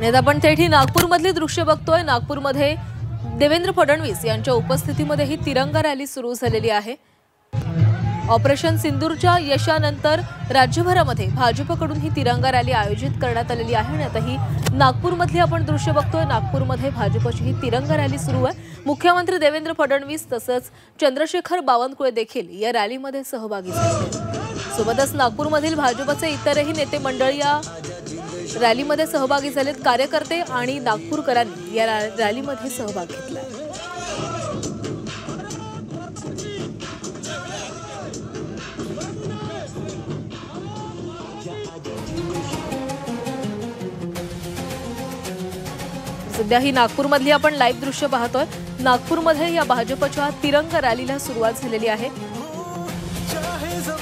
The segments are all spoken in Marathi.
आणि आपण थेट नागपूरमधली दृश्य बघतोय। नागपूरमध्ये देवेंद्र फडणवीस यांच्या उपस्थितीमध्ये ही तिरंगा रॅली सुरू झालेली आहे। ऑपरेशन सिंदूरच्या यशानंतर राज्यभरामध्ये भाजपकडून ही तिरंगा रॅली आयोजित करण्यात आलेली आहे आणि आता ही नागपूरमधली आपण दृश्य बघतोय। नागपूरमध्ये भाजपची ही तिरंगा रॅली सुरू आहे। मुख्यमंत्री देवेंद्र फडणवीस तसंच चंद्रशेखर बावनकुळे देखील या रॅलीमध्ये सहभागी झाले। सोबतच नागपूरमधील भाजपचे इतरही नेते मंडळी या रॅलीमध्ये सहभागी झालेत। कार्यकर्ते आणि नागपूरकरांनी या रॅलीमध्ये सहभाग घेतला। सध्या ही नागपूरमधली आपण लाईव्ह दृश्य पाहतोय। नागपूरमध्ये या भाजपच्या तिरंगा रॅलीला सुरुवात झालेली आहे।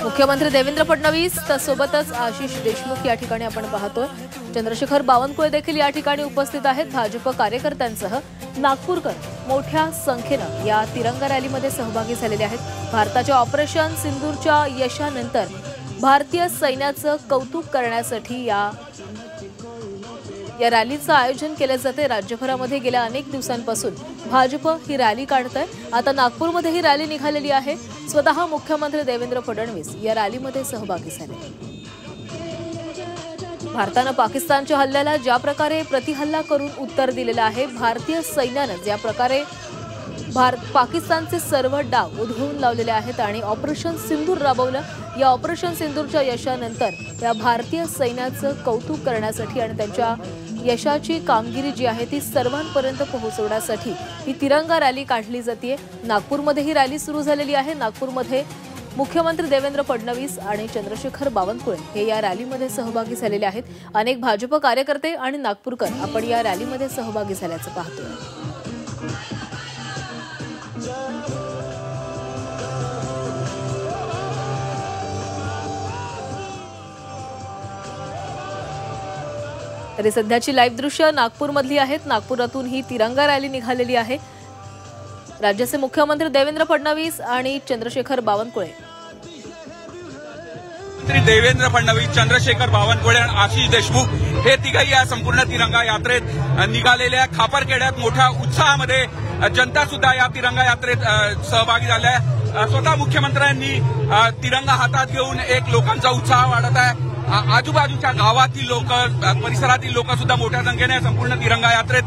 मुख्यमंत्री देवेंद्र फडणवीस तसोबतच आशिष देशमुख या ठिकाणी आपण पाहतोय। चंद्रशेखर बावनकुळे देखील या ठिकाणी उपस्थित आहेत। भाजप कार्यकर्त्यांसह नागपूरकर मोठ्या संख्येने या तिरंगा रॅलीमध्ये सहभागी झालेले आहेत। भारताच्या ऑपरेशन सिंदूरच्या यशानंतर भारतीय सैन्याचं कौतुक करण्यासाठी या रॅलीचं आयोजन केले जाते। राज्यभरामध्ये गेल्या अनेक दिवसांपासून भाजप ही रॅली काढतंय। आता नागपूरमध्ये ही रॅली निघालेली आहे। स्वतः मुख्यमंत्री देवेंद्र फडणवीस या रॅलीमध्ये सहभागी झाले। भारताने पाकिस्तानच्या हल्ल्याला ज्या प्रकारे प्रतिहल्ला करून उत्तर दिलेलं आहे, भारतीय सैन्याने ज्या प्रकारे पाकिस्तानचे सर्व डाव उधळून लावलेले आहेत आणि ऑपरेशन सिंदूर राबवलं। या ऑपरेशन सिंदूरच्या यशानंतर या भारतीय सैन्याचं कौतुक करण्यासाठी आणि त्यांच्या यशाची कामगिरी जी आहे ती सर्वांपर्यंत पोहोचवण्यासाठी ही तिरंगा रॅली काढली जाते। नागपूरमध्ये ही रॅली सुरू झालेली आहे। नागपूरमध्ये मुख्यमंत्री देवेंद्र फडणवीस आणि चंद्रशेखर बावनकुळे हे या रॅलीमध्ये सहभागी झालेले आहेत। अनेक भाजप कार्यकर्ते आणि नागपूरकर आपण या रॅलीमध्ये सहभागी झाल्याचं पाहतोय। तरी सध्याची लाईव्ह दृश्य नागपूरमधली आहेत। नागपुरातून ही तिरंगा रॅली निघालेली आहे। राज्याचे मुख्यमंत्री देवेंद्र फडणवीस आणि चंद्रशेखर बावनकुळे देवेंद्र फडणवीस, चंद्रशेखर बावनकुळे आणि आशिष देशमुख हे तिघही या संपूर्ण तिरंगा यात्रेत निघालेल्या खापरखेड्यात मोठ्या उत्साहामध्ये जनता सुद्धा या तिरंगा यात्रेत सहभागी झाल्या आहे। स्वतः मुख्यमंत्र्यांनी तिरंगा हातात घेऊन एक लोकांचा उत्साह वाढत आहे। आजूबाजूच्या गावातील लोक, परिसरातील लोक सुद्धा मोठ्या संख्येने संपूर्ण तिरंगा यात्रेत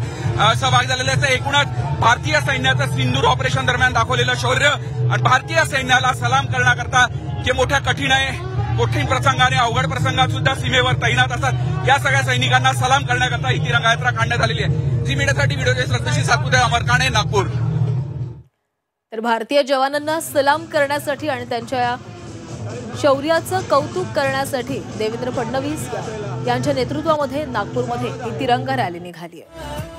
सहभागी झालेले आहेत। एकूणच भारतीय सैन्याचं सिंदूर ऑपरेशन दरम्यान दाखवलेलं शौर्य आणि भारतीय सैन्याला सलाम करण्याकरता जे मोठ्या कठीण प्रसंगाने अवघड प्रसंगात सुद्धा सीमेवर तैनात असतात या सगळ्या सैनिकांना सलाम करण्याकरता ही तिरंगा यात्रा काढण्यात आलेली आहे। झी मीडियासाठी व्हिडिओ जर्नलिस्ट सातपुते, अमर काणे, नागपूर। तर भारतीय जवानांना सलाम करण्यासाठी आणि त्यांच्या शौर्याचं कौतुक करण्यासाठी देवेंद्र फडणवीस यांच्या नेतृत्वामध्ये नागपूरमध्ये ही तिरंगा रॅली निघाली आहे।